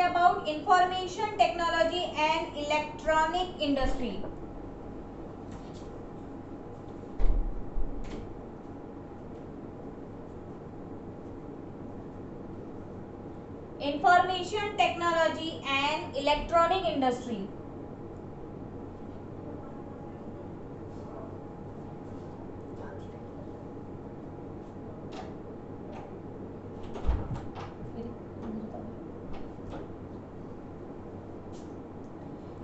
today about information technology and electronic industry. Information technology and electronic industry.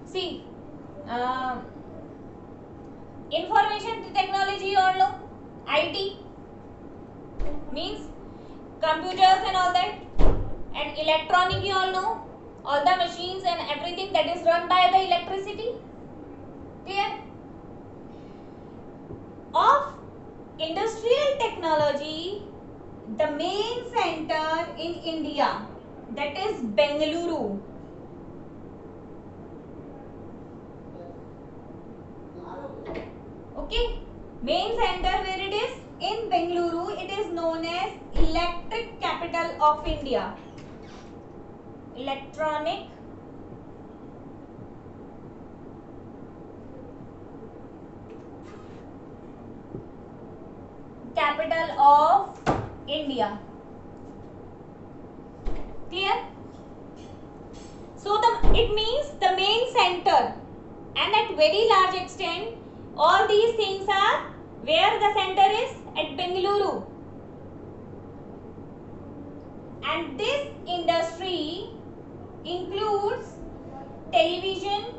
See, information technology, you all know, IT means computers and all that, and electronic, you all know, all the machines and everything that is run by the electricity. Clear? Of industrial technology, the main center in India, that is Bengaluru. Okay, main center where it is in Bengaluru, it is known as electric capital of India. Electronic capital of India. Clear? So it means the main center, and at very large extent all these things are where the center is at Bengaluru. And this industry includes television,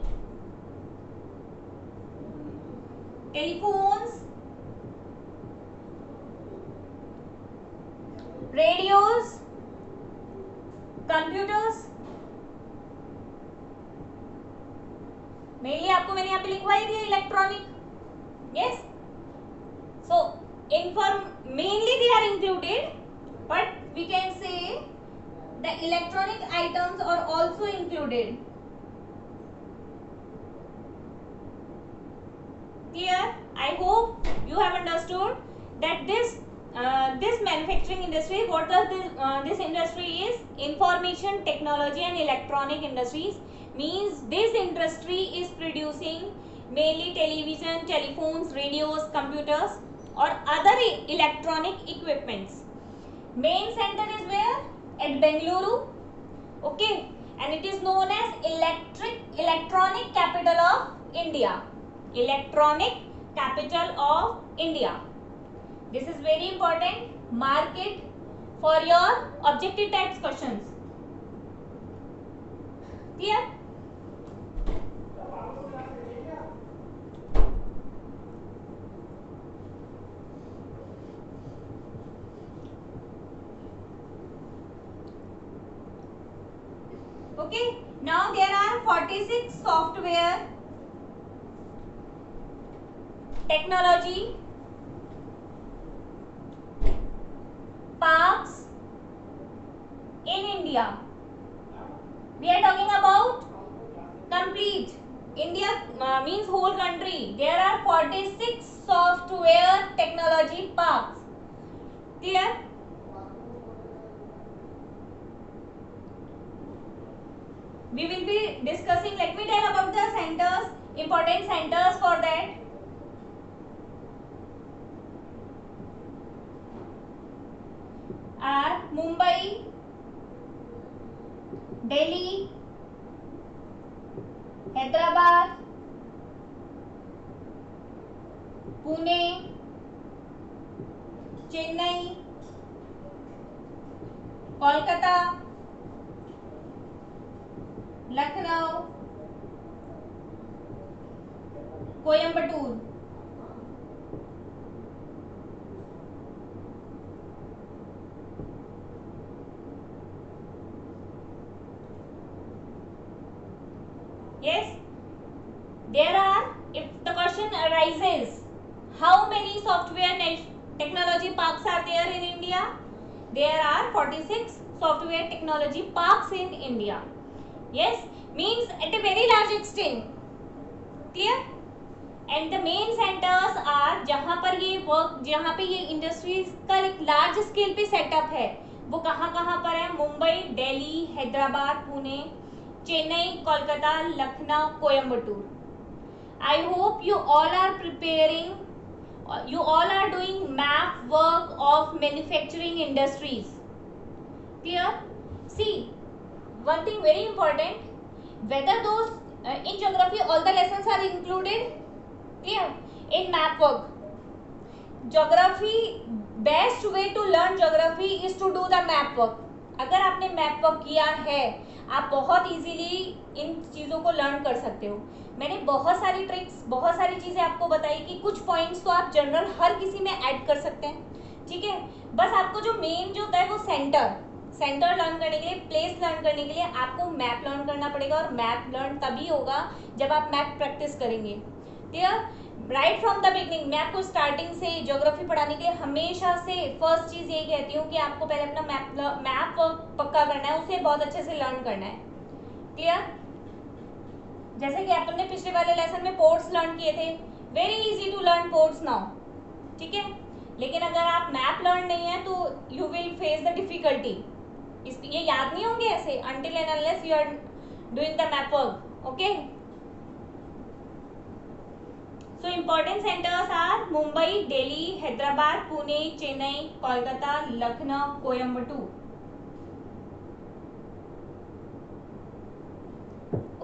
telephones, radios, computers. Mainly आपको मैंने यहाँ पे लिखवाई थी electronic. Yes. So mainly they are included, but we can say the electronic items are also included. Clear? I hope you have understood that this manufacturing industry, what does this industry is? Information technology and electronic industries, means this industry is producing mainly television, telephones, radios, computers or other electronic equipments. Main center is where? At Bengaluru. Okay, and it is known as electronic capital of India. Electronic capital of India. This is very important. Mark it for your objective types questions. Clear? Okay, now there are 46 software technology parks in India. We are talking about complete India, means whole country. There are 46 software technology parks. Clear? We will be discussing, let me tell about the centers, important centers for that. Are Mumbai, Delhi, Hyderabad, Pune, Chennai, Kolkata, Lucknow, Coimbatore. Yes, there are, if the question arises, how many software technology parks are there in India? There are 46 software technology parks in India. Yes, means at a very large extent. Clear? And the main centers are जहाँ पर ये work, जहाँ पे ये industries का एक large scale पे setup है, वो कहाँ कहाँ पर है? Mumbai, Delhi, Hyderabad, Pune, Chennai, Kolkata, Lucknow, Coimbatore. I hope you all are preparing, you all are doing map work of manufacturing industries. Clear? See, one thing very important, whether those in geography all the lessons are included. Clear? In map work, geography, best way to learn geography is to do the map work. अगर आपने map work किया है, आप बहुत easily इन चीज़ों को learn कर सकते हो. मैंने बहुत सारी ट्रिक्स, बहुत सारी चीज़ें आपको बताई कि कुछ पॉइंट्स तो आप जनरल हर किसी में ऐड कर सकते हैं. ठीक है, बस आपको जो मेन जो होता है वो सेंटर लर्न करने के लिए, प्लेस लर्न करने के लिए आपको मैप लर्न करना पड़ेगा. और मैप लर्न तभी होगा जब आप मैप प्रैक्टिस करेंगे. Clear? Right from the beginning मैं आपको स्टार्टिंग से ज्योग्राफी पढ़ाने के लिए हमेशा से फर्स्ट चीज़ यही कहती हूँ कि आपको पहले अपना मैप पक्का करना है, उसे बहुत अच्छे से लर्न करना है. क्लियर? जैसे कि अपन ने पिछले वाले लेसन में पोर्ट्स लर्न किए थे, very easy to learn ports now. ठीक है, लेकिन अगर आप मैप लर्न नहीं है तो you will face the difficulty. ये याद नहीं होंगे ऐसे until and unless you are doing the map work. Okay, so important centers are Mumbai, Delhi, Hyderabad, Pune, Chennai, Kolkata, Lucknow, Coimbatore.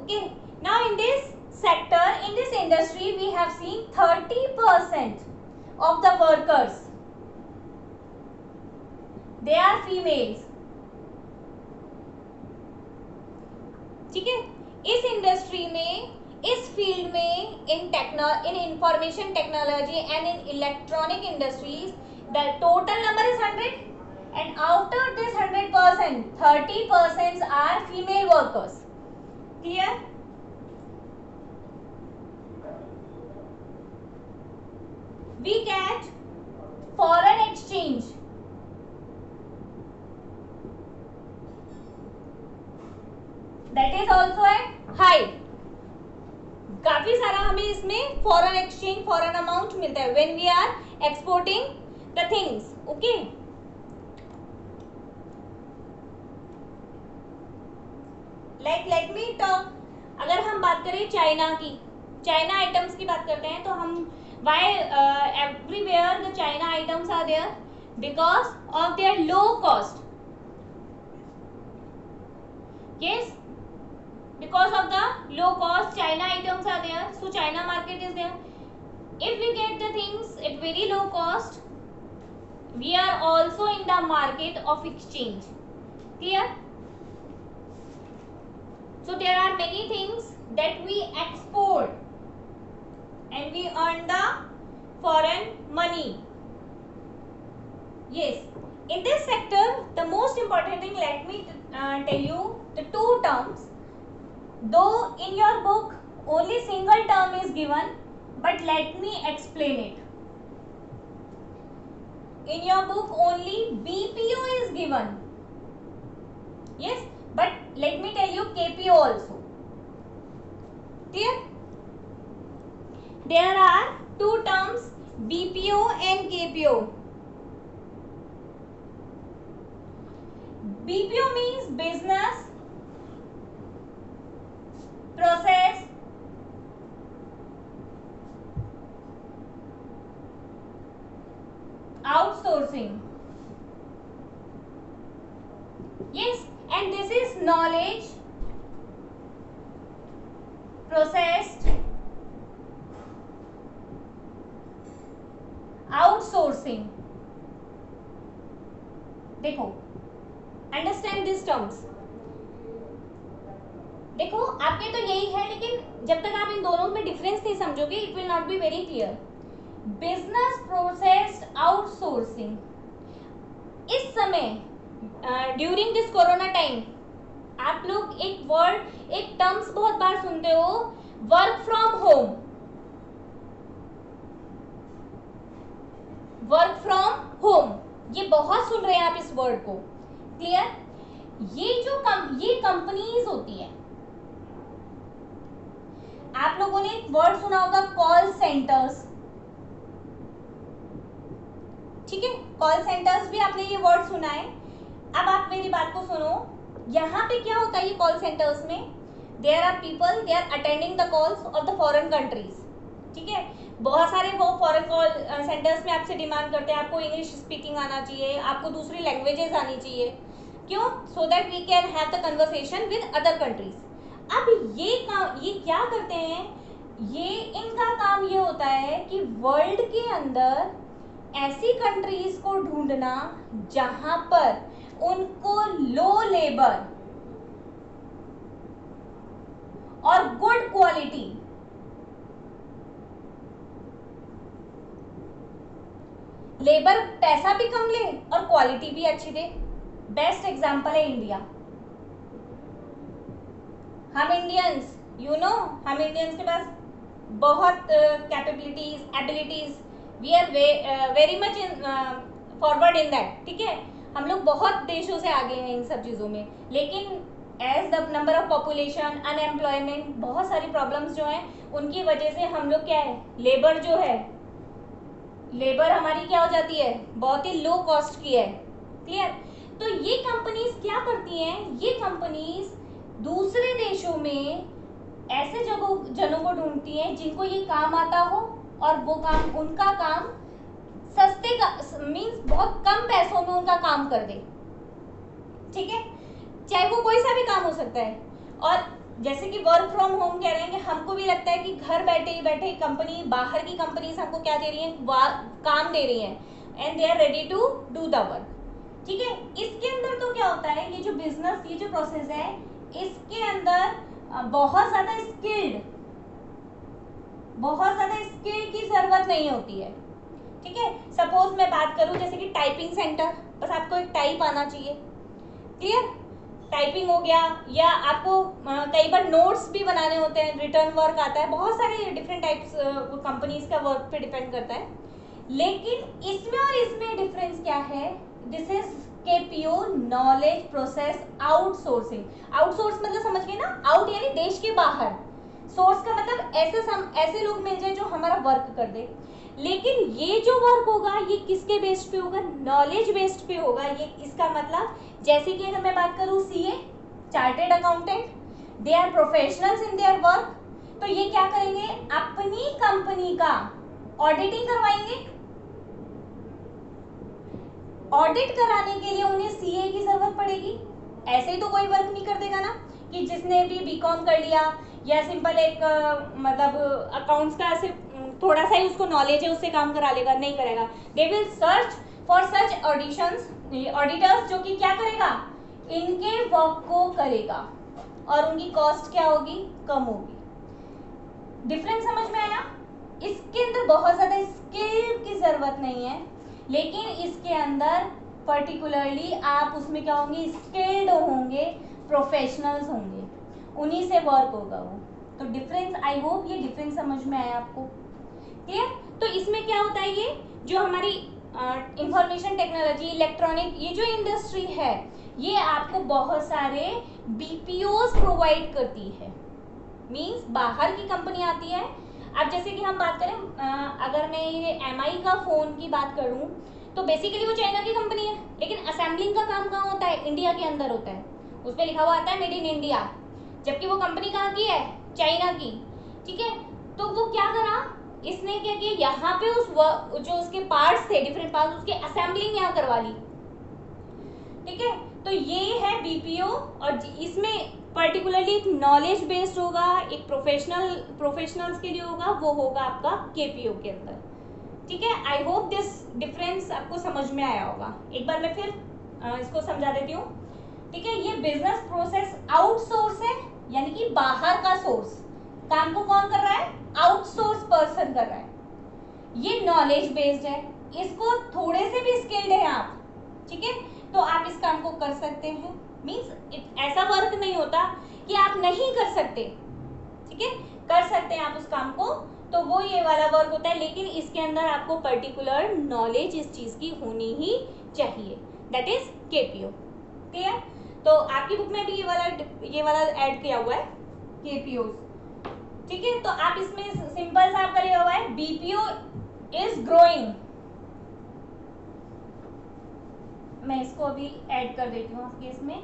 Okay, now in this sector, in this industry, we have seen 30% of the workers, they are females. ठीक है, इस industry में, इस field में, in information technology and in electronic industries the total number is 100 and out of this 100% 30% are female workers. Clear? We get foreign exchange. That is also at high. काफी सारा हमें इसमें फॉरेन एक्सचेंज, फॉरेन अमाउंट मिलता है when we are exporting the things. Okay. Let me talk. अगर हम बात करें चाइना की, चाइना आइटम्स की बात करते हैं तो हम why everywhere the China items are there? Because of their low cost. Yes. Because of the low cost, China items are there, so China market is there. If we get the things at very low cost, we are also in the market of exchange. Clear? So there are many things that we export and we earn the foreign money. Yes, in this sector, the most important thing, let me tell you the two terms. Though in your book only single term is given, but let me explain it. In your book only BPO is given. Yes, but let me tell you KPO also. Clear? There are two terms, BPO and KPO. BPO means business process outsourcing. Yes, and this is knowledge processed outsourcing. देखो, understand this terms. देखो आपके तो यही है, लेकिन जब तक आप इन दोनों में डिफरेंस नहीं समझोगे it will not be very clear. Business process outsourcing, इस समय ड्यूरिंग दिस कोरोना टाइम आप लोग एक वर्ड, एक टर्म्स बहुत बार सुनते हो, work from home. Work from home ये बहुत सुन रहे हैं आप इस वर्ड को. क्लियर? ये जो ये कंपनीज होती है, आप लोगों ने एक वर्ड सुना होगा कॉल सेंटर्स. ठीक है, कॉल सेंटर्स भी आपने ये वर्ड सुना है. अब आप मेरी बात को सुनो, यहाँ पे क्या होता है ये कॉल सेंटर्स में, there are people they are attending the calls of the foreign countries, ठीक है। बहुत सारे वो फॉरेन कॉल सेंटर्स में आपसे डिमांड करते हैं आपको इंग्लिश स्पीकिंग आना चाहिए, आपको दूसरी लैंग्वेजेस आनी चाहिए, क्यों? So that we can have the conversation with other countries. अब ये क्या करते हैं, ये इनका काम ये होता है कि वर्ल्ड के अंदर ऐसी कंट्रीज को ढूंढना जहां पर उनको लो लेबर और गुड क्वालिटी, लेबर पैसा भी कम ले और क्वालिटी भी अच्छी दे। बेस्ट एग्जांपल है इंडिया। हम इंडियंस हम इंडियंस के पास बहुत capabilities abilities, we are very much forward in that, ठीक है। हम लोग बहुत देशों से आगे हैं इन सब चीज़ों में, लेकिन as the number of population, unemployment, बहुत सारी प्रॉब्लम्स जो हैं उनकी वजह से हम लोग क्या है, लेबर जो है, लेबर हमारी क्या हो जाती है, बहुत ही लो कॉस्ट की है। क्लियर? तो ये कंपनीज क्या करती हैं, ये कंपनीज दूसरे देशों में ऐसे जनों को ढूंढती हैं जिनको ये काम आता हो और वो काम, उनका काम सस्ते का मीन्स बहुत कम पैसों में उनका काम कर दे, ठीक है। चाहे वो कोई सा भी काम हो सकता है। और जैसे कि वर्क फ्रॉम होम कह रहे हैं कि हमको भी लगता है कि घर बैठे ही बैठे कंपनी, बाहर की कंपनीज हमको क्या दे रही हैं, काम दे रही हैं and they are ready to do the work, ठीक है। इसके अंदर तो क्या होता है, ये जो बिजनेस, ये जो प्रोसेस है, इसके अंदर बहुत ज्यादा स्किल की जरूरत नहीं होती है, ठीक है। सपोज मैं बात करूं जैसे कि टाइपिंग सेंटर, बस आपको एक टाइप आना चाहिए, क्लियर, टाइपिंग हो गया, या आपको कई बार नोट्स भी बनाने होते हैं, रिटर्न वर्क आता है, बहुत सारे डिफरेंट टाइप्स कंपनीज का वर्क पे डिपेंड करता है। लेकिन इसमें और इसमें डिफरेंस क्या है, this is KPO, knowledge process outsourcing. Outsource मतलब समझ गए ना, आउट यानी देश के बाहर, सोर्स का मतलब ऐसे लोग मिल जाए जो हमारा वर्क कर दे। लेकिन ये जो वर्क होगा ये किसके बेस्ड पे होगा, नॉलेज बेस्ड पे होगा। ये इसका मतलब जैसे कि अगर मैं बात करूं CA, chartered accountant, they are professionals in their work, तो ये क्या करेंगे, अपनी कंपनी का ऑडिटिंग करवाएंगे। ऑडिट कराने के लिए उन्हें सीए की जरूरत पड़ेगी, ऐसे ही तो कोई वर्क नहीं कर देगा ना, कि जिसने भी बीकॉम कर लिया या सिंपल एक मतलब अकाउंट्स का सिर्फ थोड़ा सा ही उसको नॉलेज है उससे काम करा लेगा, नहीं करेगा। They will search for such auditors जो कि क्या करेगा, इनके वर्क को करेगा और उनकी कॉस्ट क्या होगी, कम होगी। डिफरेंस समझ में आया? इसके अंदर बहुत ज्यादा स्किल की जरूरत नहीं है, लेकिन इसके अंदर पर्टिकुलरली आप उसमें क्या होंगे, स्किल्ड होंगे, प्रोफेशनल्स होंगे, उन्हीं से वर्क होगा वो। तो डिफरेंस, आई होप ये डिफरेंस समझ में आया आपको, क्लियर। तो इसमें क्या होता है, ये जो हमारी इंफॉर्मेशन टेक्नोलॉजी, इलेक्ट्रॉनिक, ये जो इंडस्ट्री है, ये आपको बहुत सारे बीपीओज प्रोवाइड करती है। मींस बाहर की कंपनी आती है। अब जैसे कि हम बात करें, अगर मैं ये MI का फोन की बात करूं, तो बेसिकली वो चाइना की कंपनी है, लेकिन असेंबलिंग का काम कहाँ होता है, इंडिया के अंदर होता है। उस पर लिखा हुआ आता है मेड इन इंडिया, जबकि वो कंपनी कहाँ की है, चाइना की, ठीक है। तो वो क्या करा, इसने क्या किया, यहाँ पे जो उसके पार्ट्स थे, डिफरेंट पार्ट्स, उसके असेंबलिंग यहाँ करवा ली, ठीक है। तो ये है बीपीओ, और इसमें पर्टिकुलरली एक नॉलेज बेस्ड होगा, एक प्रोफेशनल्स के लिए होगा, वो होगा आपका केपीओ के अंदर, ठीक है। आई होप दिस डिफरेंस आपको समझ में आया होगा। एक बार मैं फिर इसको समझा देती हूँ, ठीक है। ये बिजनेस प्रोसेस आउटसोर्स है, यानी कि बाहर का सोर्स, काम को कौन कर रहा है, आउटसोर्स पर्सन कर रहा है। ये नॉलेज बेस्ड है, इसको थोड़े से भी स्किल्ड है आप, ठीक है, तो आप इस काम को कर सकते हैं। मीन्स ऐसा वर्क नहीं होता कि आप नहीं कर सकते, ठीक है, कर सकते हैं आप उस काम को, तो वो ये वाला वर्क होता है। लेकिन इसके अंदर आपको पर्टिकुलर नॉलेज इस चीज की होनी ही चाहिए, दैट इज केपीओ, क्लियर। तो आपकी बुक में भी ये वाला ऐड किया हुआ है केपीओ, ठीक है। तो आप इसमें सिंपल सा आपका लिया हुआ है, बीपीओ इज ग्रोइंग, मैं इसको अभी ऐड कर देती हूँ आपके इसमें।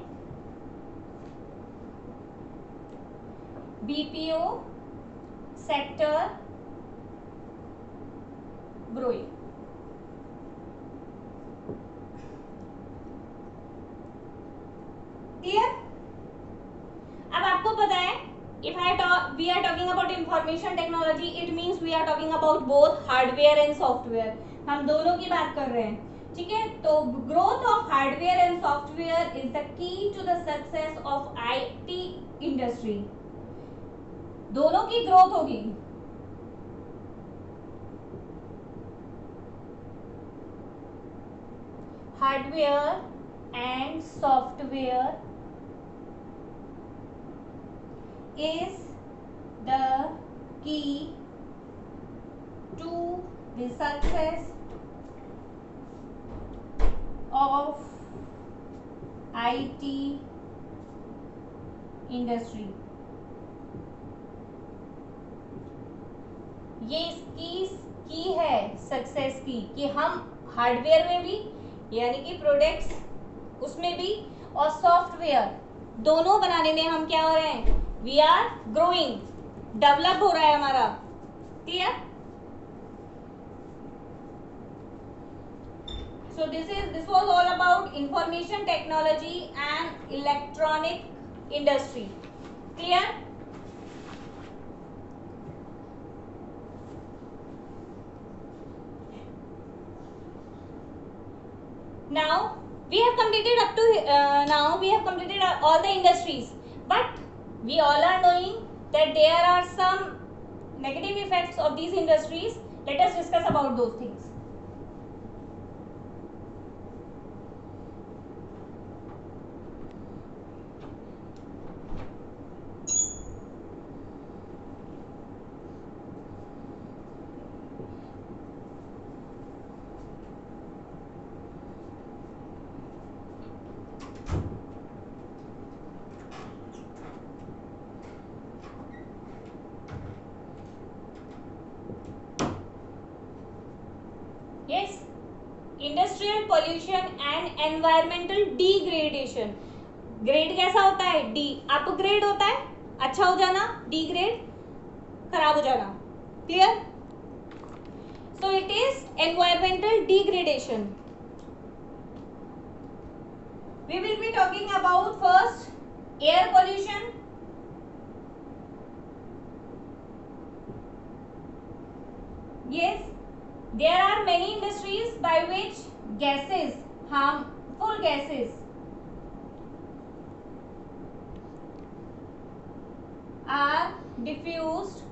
BPO sector growing. क्लियर? अब आपको पता है if we are talking about information technology, it means we are talking about both hardware and software. हम दोनों की बात कर रहे हैं, ठीक है? तो growth of hardware and software is the key to the success of IT industry. दोनों की ग्रोथ होगी। Hardware and software is the key to the success of IT industry. ये इसकी की है सक्सेस की कि हम हार्डवेयर में भी यानी कि प्रोडक्ट्स उसमें भी और सॉफ्टवेयर दोनों बनाने में हम क्या हो रहे हैं, वी आर ग्रोइंग, डेवलप हो रहा है हमारा। Clear? So this was all about information technology and electronic industry. Clear? Now we have completed up to all the industries, but we all are knowing that there are some negative effects of these industries. Let us discuss about those things. Yes, industrial pollution and environmental degradation. Grade कैसा होता है? D. Upgrade होता है अच्छा हो जाना, degrade खराब हो जाना। Clear? So it is environmental degradation. We will be talking about first air pollution, yes, there are many industries by which gases, harmful gases are diffused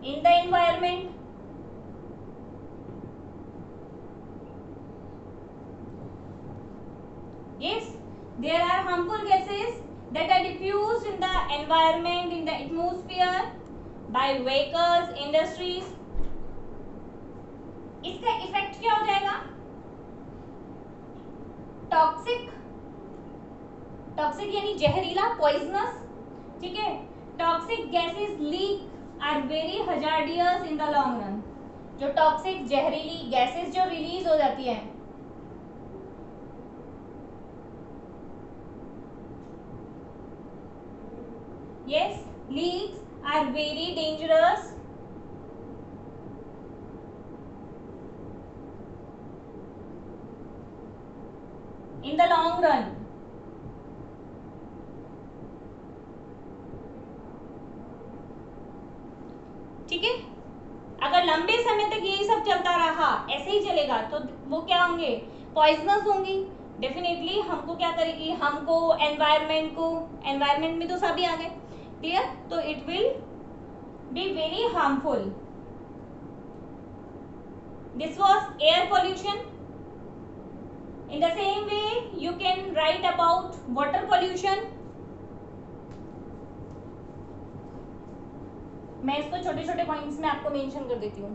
in the environment. Yes, there are harmful gases that are diffused in the environment, in the atmosphere by vehicles, industries. इसका effect क्या हो जाएगा? Toxic, toxic यानी जहरीला, poisonous, ठीक है? Toxic gases leak are very hazardous in the long run. जो toxic जहरीली गैसेस जो रिलीज हो जाती है, yes, leaks are very dangerous in the long run. ठीक है? अगर लंबे समय तक यही सब चलता रहा, ऐसे ही चलेगा, तो वो क्या होंगे? पॉइजनस होंगी। डेफिनेटली हमको क्या करेगी? हमको, एनवायरनमेंट को, एनवायरनमेंट में तो सभी आ गए। क्लियर? तो it will be very harmful. This was air pollution. In the same way, you can write about water pollution. मैं इसको छोटे छोटे पॉइंट्स में आपको मेंशन कर देती हूँ।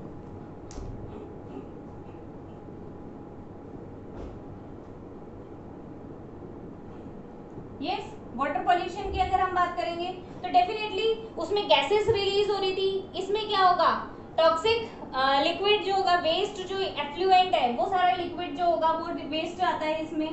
यस, वाटर पोल्यूशन की अगर हम बात करेंगे तो डेफिनेटली उसमें गैसेस रिलीज हो रही थी। इसमें क्या होगा? टॉक्सिक लिक्विड जो होगा, वेस्ट जो एफ्लुएंट है, वो सारा लिक्विड जो होगा वो वेस्ट आता है इसमें।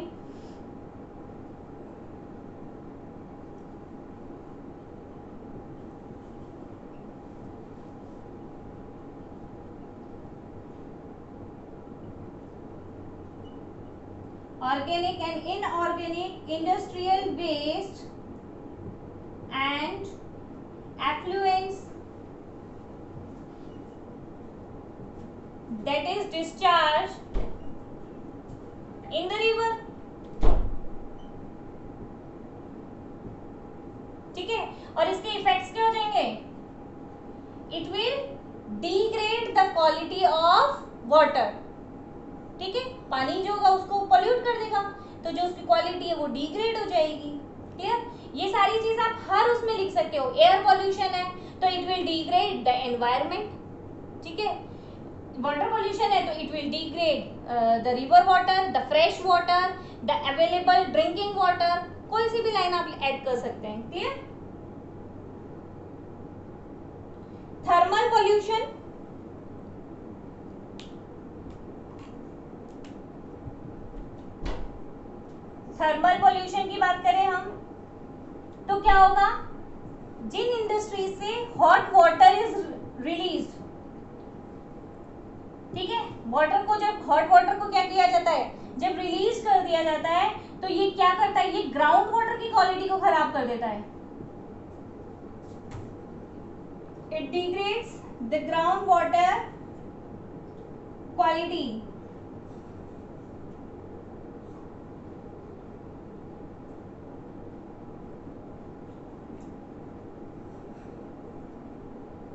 Organic and inorganic industrial waste and effluents that is discharged in the river। ठीक है, और इसके इफेक्ट्स क्या हो जाएंगे? It will degrade the quality of water. ठीक है, पानी जो होगा उसको पोल्यूट कर देगा, तो जो उसकी क्वालिटी है वो डिग्रेड हो जाएगी। क्लियर? ये सारी चीज आप हर उसमें लिख सकते हो। एयर पोल्यूशन है तो it will degrade the environment. ठीक है, वाटर पोल्यूशन है तो it will degrade the river water, the fresh water, the available drinking water. कोई सी भी लाइन आप ऐड कर सकते हैं। Clear? Thermal pollution, thermal pollution की बात करें हम तो क्या होगा? जिन इंडस्ट्री से हॉट वाटर इज रिलीज्ड, ठीक है, वाटर को जब हॉट वाटर को क्या किया जाता है, जब रिलीज कर दिया जाता है तो ये क्या करता है? ये ग्राउंड वाटर की क्वालिटी को खराब कर देता है। It degrades the ground water quality.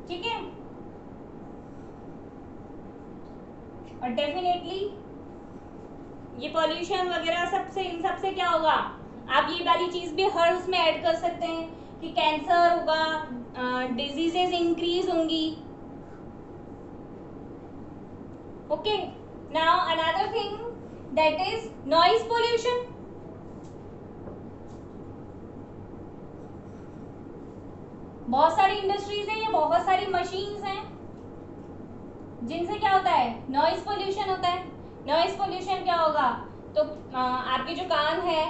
ठीक है, और डेफिनेटली ये पॉल्यूशन वगैरह सबसे, इन सबसे क्या होगा? आप ये वाली चीज भी हर उसमें ऐड कर सकते हैं कि कैंसर होगा, डिजीजेस इंक्रीज होंगी। Okay, now another thing that is noise pollution. बहुत सारी इंडस्ट्रीज हैं, ये बहुत सारी मशीन्स हैं जिनसे क्या होता है? नॉइज पोल्यूशन होता है। नॉइज पोल्यूशन क्या होगा? तो आपके जो कान है,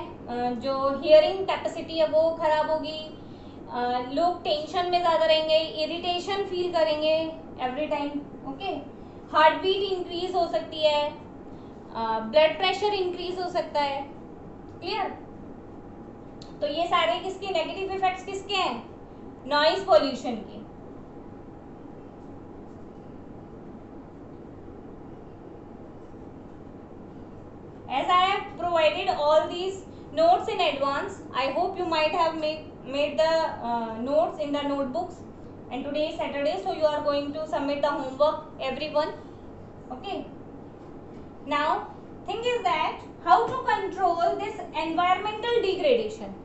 जो हियरिंग कैपेसिटी है वो खराब होगी, लोग टेंशन में ज़्यादा रहेंगे, इरिटेशन फील करेंगे every time. Okay, heart beat increase हो सकती है, ब्लड प्रेशर इंक्रीज हो सकता है। क्लियर? तो ये सारे किसके नेगेटिव इफेक्ट्स किसके हैं? नॉइज पोल्यूशन के। As I have provided all these notes in advance, I hope you might have made the notes in the notebooks. And today is Saturday, so you are going to submit the homework, everyone. Okay. Now, thing is that how to control this environmental degradation.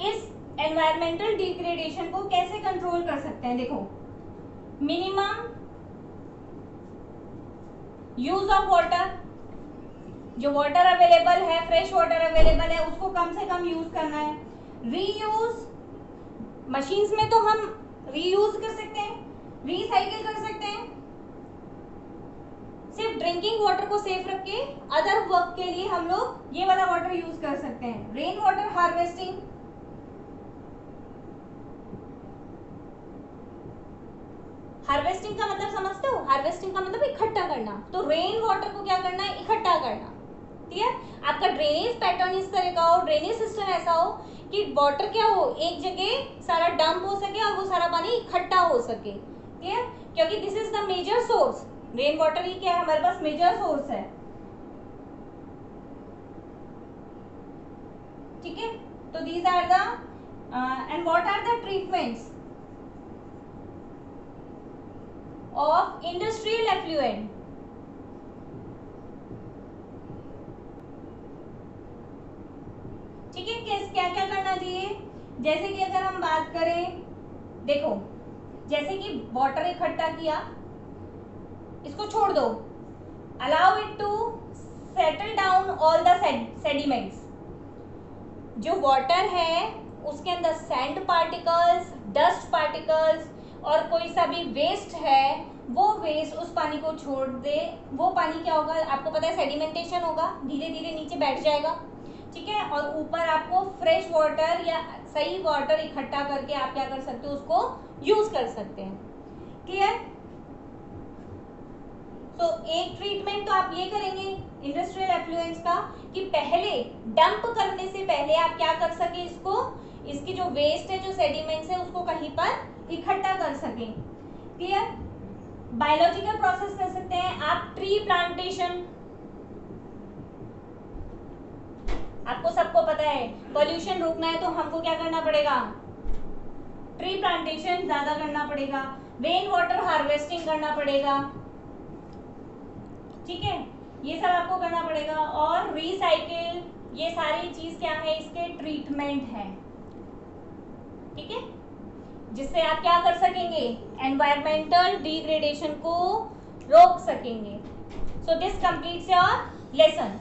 इस environmental degradation को कैसे control कर सकते हैं? देखो, minimum use of water, जो water available है, fresh water available है, उसको कम से कम यूज करना है। रीयूज, मशीन्स में तो हम रीयूज कर सकते हैं, रिसाइकिल कर सकते हैं। सिर्फ ड्रिंकिंग वाटर को सेफ रख के अदर वर्क के लिए हम लोग ये वाला वाटर यूज कर सकते हैं। रेन वाटर हार्वेस्टिंग, हार्वेस्टिंग का मतलब समझते हो? हार्वेस्टिंग का मतलब इकट्ठा करना। तो रेन वाटर को क्या करना है? इकट्ठा करना। क्लियर? आपका ड्रेनेज पैटर्न इस तरह का हो, ड्रेनेज सिस्टम ऐसा हो कि वाटर क्या हो, एक जगह सारा डंप हो सके और वो सारा पानी इकट्ठा हो सके। क्लियर? क्योंकि this is the major source. Rain water ही क्या है? हमारे पास मेजर सोर्स है। ठीक है, तो these are the end what are the treatments of industrial effluent. जैसे कि अगर हम बात करें, देखो जैसे कि वाटर इकट्ठा किया, इसको छोड़ दो, allow it to settle down all the sediments. जो वाटर है उसके अंदर सैंड पार्टिकल्स, डस्ट पार्टिकल्स और कोई सा भी वेस्ट है, वो वेस्ट उस पानी को छोड़ दे, वो पानी क्या होगा, आपको पता है सेडिमेंटेशन होगा, धीरे धीरे नीचे बैठ जाएगा, ठीक है, और ऊपर आपको फ्रेश वाटर या सही वाटर इकट्ठा करके आप क्या कर सकते हो, उसको यूज कर सकते हैं। क्लियर? तो एक ट्रीटमेंट तो आप ये करेंगे इंडस्ट्रियल एफ्लुएंस का कि पहले डंप करने से पहले आप क्या कर सके, इसको, इसकी जो वेस्ट है, जो सेडिमेंट्स है, उसको कहीं पर इकट्ठा कर सकें। क्लियर? बायोलॉजिकल प्रोसेस कर सकते हैं आप, ट्री प्लांटेशन, आपको सबको पता है पोल्यूशन रोकना है तो हमको क्या करना पड़ेगा, ट्री प्लांटेशन ज्यादा करना पड़ेगा, रेन वाटर हार्वेस्टिंग करना पड़ेगा, ठीक है, ये सब आपको करना पड़ेगा। और रिसाइकिल, ये सारी चीज क्या है, इसके ट्रीटमेंट है, ठीक है, जिससे आप क्या कर सकेंगे, एनवायरमेंटल डिग्रेडेशन को रोक सकेंगे। So this completes your lesson.